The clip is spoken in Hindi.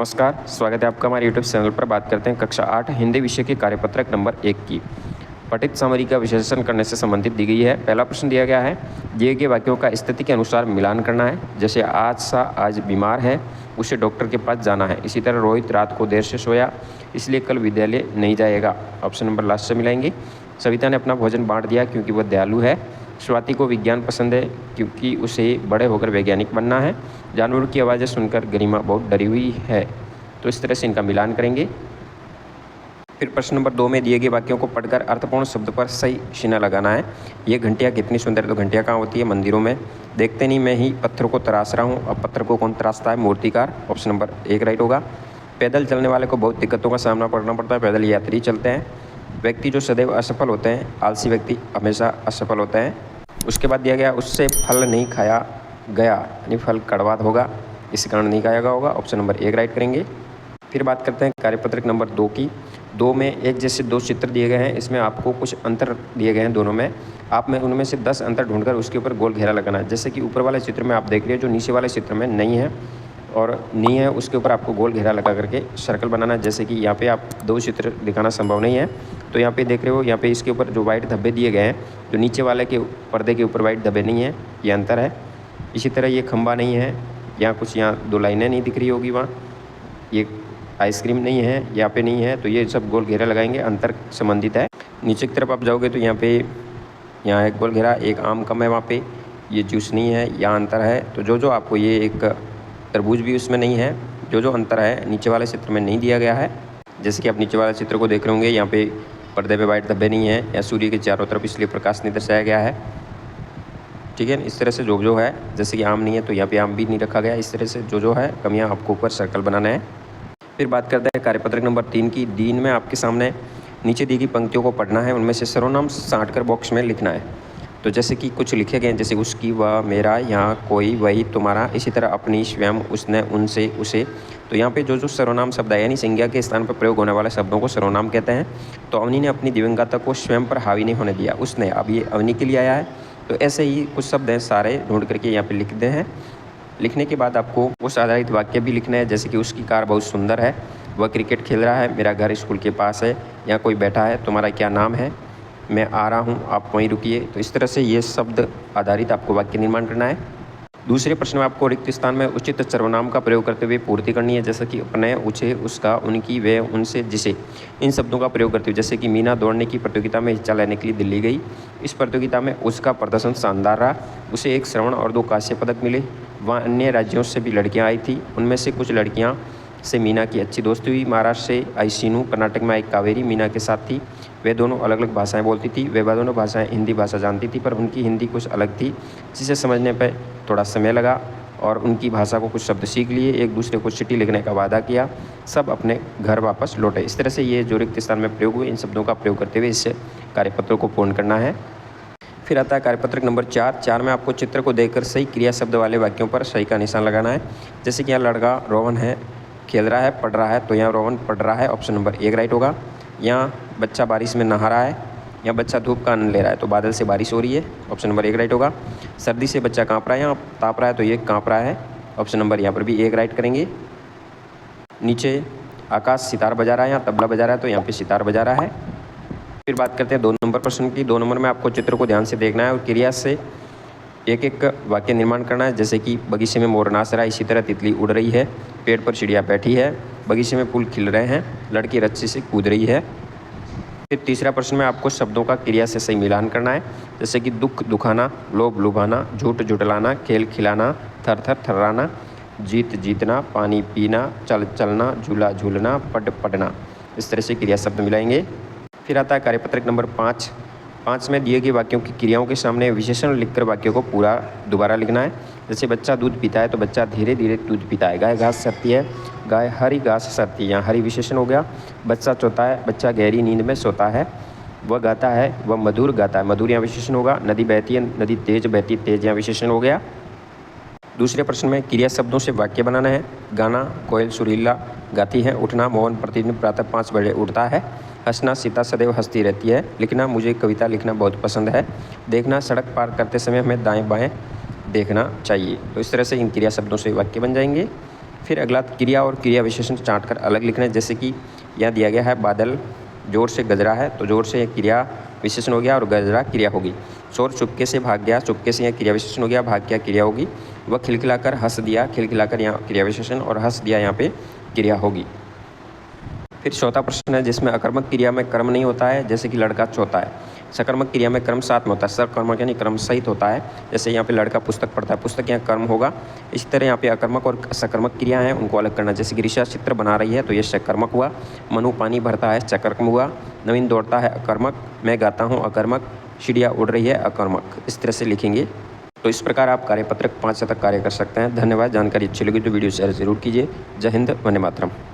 नमस्कार, स्वागत है आपका हमारे यूट्यूब चैनल पर। बात करते हैं कक्षा 8 हिंदी विषय के कार्यपत्रक नंबर 1 की। पठित सामग्री का विश्लेषण करने से संबंधित दी गई है। पहला प्रश्न दिया गया है, दिए गए वाक्यों का स्थिति के अनुसार मिलान करना है। जैसे आज बीमार है, उसे डॉक्टर के पास जाना है। इसी तरह रोहित रात को देर से सोया, इसलिए कल विद्यालय नहीं जाएगा। ऑप्शन नंबर लास्ट से मिलाएंगे। सविता ने अपना भोजन बांट दिया क्योंकि वह दयालु है। स्वाति को विज्ञान पसंद है क्योंकि उसे बड़े होकर वैज्ञानिक बनना है। जानवरों की आवाज़ें सुनकर गरिमा बहुत डरी हुई है। तो इस तरह से इनका मिलान करेंगे। फिर प्रश्न नंबर 2 में दिए गए वाक्यों को पढ़कर अर्थपूर्ण शब्द पर सही चिन्ह लगाना है। ये घंटियाँ कितनी सुंदर है, तो घंटियाँ कहाँ होती है? मंदिरों में। देखते नहीं मैं ही पत्थर को तराश रहा हूँ। अब पत्थर को कौन तराशता है? मूर्तिकार। ऑप्शन नंबर 1 राइट होगा। पैदल चलने वाले को बहुत दिक्कतों का सामना करना पड़ता है। पैदल यात्री चलते हैं। व्यक्ति जो सदैव असफल होते हैं, आलसी व्यक्ति हमेशा असफल होते हैं। उसके बाद दिया गया, उससे फल नहीं खाया गया, यानी फल कड़वा होगा, इस कारण नहीं खाया गया होगा। ऑप्शन नंबर 1 राइट करेंगे। फिर बात करते हैं कार्यपत्रक नंबर 2 की। 2 में एक जैसे 2 चित्र दिए गए हैं। इसमें आपको कुछ अंतर दिए गए हैं दोनों में। आप में उनमें से 10 अंतर ढूंढकर उसके ऊपर गोल घेरा लगाना है। जैसे कि ऊपर वाले चित्र में आप देख रहे हो, जो नीचे वाले चित्र में नहीं है और नहीं है, उसके ऊपर आपको गोल घेरा लगा करके सर्कल बनाना है। जैसे कि यहाँ पे आप 2 चित्र दिखाना संभव नहीं है, तो यहाँ पे देख रहे हो, यहाँ पे इसके ऊपर जो वाइट धब्बे दिए गए हैं, जो नीचे वाले के पर्दे के ऊपर वाइट धब्बे नहीं है, ये अंतर है। इसी तरह ये खंबा नहीं है, यहाँ कुछ यहाँ 2 लाइनें नहीं दिख रही होगी, वहाँ ये आइसक्रीम नहीं है, यहाँ पे नहीं है, तो ये सब गोल घेरा लगाएंगे, अंतर संबंधित है। नीचे की तरफ आप जाओगे तो यहाँ एक गोल घेरा, एक आम कम है, वहाँ पे ये जूस नहीं है, यहाँ अंतर है। तो जो आपको ये एक तरबूज भी उसमें नहीं है, जो अंतर है नीचे वाले चित्र में नहीं दिया गया है। जैसे कि आप नीचे वाले चित्र को देख रहे होंगे, यहाँ पे पर्दे पे वाइट धब्बे नहीं है, या सूर्य के चारों तरफ इसलिए प्रकाश नहीं दर्शाया गया है। ठीक है, इस तरह से जो है, जैसे कि आम नहीं है तो यहाँ पे आम भी नहीं रखा गया। इस तरह से जो है कमियाँ आपको ऊपर सर्कल बनाना है। फिर बात करते हैं कार्यपत्रक नंबर 3 की। दिन में आपके सामने नीचे दी गई पंक्तियों को पढ़ना है, उनमें से सर्वनाम छांटकर बॉक्स में लिखना है। तो जैसे कि कुछ लिखे गए हैं, जैसे उसकी, वह, मेरा, यहाँ, कोई, वही, तुम्हारा। इसी तरह अपनी, स्वयं, उसने, उनसे, उसे। तो यहाँ पे जो सर्वनाम शब्द है, यानी संज्ञा के स्थान पर प्रयोग होने वाले शब्दों को सर्वनाम कहते हैं। तो अवनी ने अपनी दिव्यंगता को स्वयं पर हावी नहीं होने दिया, उसने। अब ये अवनी के लिए आया है। तो ऐसे ही कुछ शब्द हैं, सारे ढूंढ करके यहाँ पे लिखते हैं। लिखने के बाद आपको उस आधारित वाक्य भी लिखना है। जैसे कि उसकी कार बहुत सुंदर है, वह क्रिकेट खेल रहा है, मेरा घर स्कूल के पास है, यहाँ कोई बैठा है, तुम्हारा क्या नाम है, मैं आ रहा हूँ, आप वहीं रुकिए। तो इस तरह से ये शब्द आधारित आपको वाक्य निर्माण करना है। दूसरे प्रश्न में आपको रिक्त स्थान में उचित सर्वनाम का प्रयोग करते हुए पूर्ति करनी है। जैसे कि अपने, उसे, उसका, उनकी, वे, उनसे, जिसे। इन शब्दों का प्रयोग करते हुए, जैसे कि मीना दौड़ने की प्रतियोगिता में हिस्सा लेने के लिए दिल्ली गई। इस प्रतियोगिता में उसका प्रदर्शन शानदार रहा, उसे 1 स्वर्ण और 2 कांस्य पदक मिले। वहाँ अन्य राज्यों से भी लड़कियाँ आई थी, उनमें से कुछ लड़कियाँ से मीना की अच्छी दोस्ती हुई। महाराष्ट्र से आई सीनू, कर्नाटक में आई कावेरी मीना के साथ थी। वे दोनों अलग अलग भाषाएं बोलती थी। वे दोनों भाषाएं हिंदी भाषा जानती थी, पर उनकी हिंदी कुछ अलग थी, जिसे समझने पर थोड़ा समय लगा, और उनकी भाषा को कुछ शब्द सीख लिए। एक दूसरे को चिट्ठी लिखने का वादा किया, सब अपने घर वापस लौटे। इस तरह से ये जो रिक्त स्थान में प्रयोग हुए, इन शब्दों का प्रयोग करते हुए इस कार्यपत्र को पूर्ण करना है। फिर आता है कार्यपत्रक नंबर 4 में आपको चित्र को देखकर सही क्रिया शब्द वाले वाक्यों पर सही का निशान लगाना है। जैसे कि यहाँ लड़का रोहन है, खेल रहा है, पढ़ रहा है, तो यहाँ रोहन पढ़ रहा है, ऑप्शन नंबर 1 राइट होगा। यहाँ बच्चा बारिश में नहा रहा है, यहाँ बच्चा धूप का आनंद ले रहा है, तो बादल से बारिश हो रही है, ऑप्शन नंबर 1 राइट होगा। सर्दी से बच्चा काँप रहा है, यहाँ ताप रहा है, तो ये काँप रहा है, ऑप्शन नंबर यहाँ पर भी 1 राइट करेंगे। नीचे आकाश सितार बजा रहा है, यहाँ तबला बजा रहा है, तो यहाँ पे सितार बजा रहा है। फिर बात करते हैं 2 नंबर प्रश्न की। 2 नंबर में आपको चित्र को ध्यान से देखना है और क्रिया से एक एक वाक्य निर्माण करना है। जैसे कि बगीचे में मोर नाच रहा है, इसी तरह तितली उड़ रही है, पेड़ पर चिड़िया बैठी है, बगीचे में फूल खिल रहे हैं, लड़की रस्सी से कूद रही है। फिर तीसरा प्रश्न में आपको शब्दों का क्रिया से सही मिलान करना है। जैसे कि दुख दुखाना, लोभ लुभाना, झूठ जुटलाना, खेल खिलाना, थर थर थर्राना, जीत जीतना, पानी पीना, चल चलना, झूला झूलना, पढ़ पढ़ना। इस तरह से क्रिया शब्द मिलाएंगे। फिर आता है कार्यपत्रक नंबर 5 में दिए गए वाक्यों की क्रियाओं के सामने विशेषण लिखकर वाक्यों को पूरा दोबारा लिखना है। जैसे बच्चा दूध पीता है, तो बच्चा धीरे धीरे दूध पीता है। गाय घास चरती है, गाय हरी घास चरती है, यहाँ हरी विशेषण हो गया। बच्चा सोता है, बच्चा गहरी नींद में सोता है। वह गाता है, वह मधुर गाता है, मधुर यहाँ विशेषण होगा। नदी बहती है, नदी तेज बहती, तेज यहाँ विशेषण हो गया। दूसरे प्रश्न में क्रिया शब्दों से वाक्य बनाना है। गाना, कोयल सुरीला गाती है। उठना, मोहन प्रतिदिन प्रातः 5 बजे उठता है। हंसना, सीता सदैव हंसती रहती है। लिखना, मुझे कविता लिखना बहुत पसंद है। देखना, सड़क पार करते समय हमें दाएं बाएं देखना चाहिए। तो इस तरह से इन क्रिया शब्दों से वाक्य बन जाएंगे। फिर अगला क्रिया और क्रिया विशेषण छाँट कर अलग लिखना है। जैसे कि यहाँ दिया गया है बादल जोर से गजरा है, तो जोर से क्रिया विशेषण हो गया और गजरा क्रिया होगी। चोर चुपके से भाग गया, चुपके से यहाँ क्रिया विशेषण हो गया, भाग गया क्रिया होगी। वह खिलखिलाकर हंस दिया, खिलखिलाकर यहाँ क्रिया विशेषण और हंस दिया यहाँ पे क्रिया होगी। फिर चौथा प्रश्न है जिसमें अकर्मक क्रिया में कर्म नहीं होता है, जैसे कि लड़का चौथा है। सकर्मक क्रिया में कर्म साथ में होता है, सकर्मक यानी कर्म सहित होता है। जैसे यहाँ पे लड़का पुस्तक पढ़ता है, पुस्तक यहाँ कर्म होगा। इसी तरह यहाँ पे अकर्मक और सकर्मक क्रिया हैं उनको अलग करना। जैसे कि ऋषा चित्र बना रही है तो ये सकर्मक हुआ। मनु पानी भरता है सकर्मक हुआ। नवीन दौड़ता है अकर्मक। मैं गाता हूँ अकर्मक। चिड़िया उड़ रही है अकर्मक। इस तरह से लिखेंगे। तो इस प्रकार आप कार्यपत्रक 5 तक कार्य कर सकते हैं। धन्यवाद। जानकारी अच्छी लगी तो वीडियो शेयर जरूर कीजिए। जय हिंद, वंदे मातरम।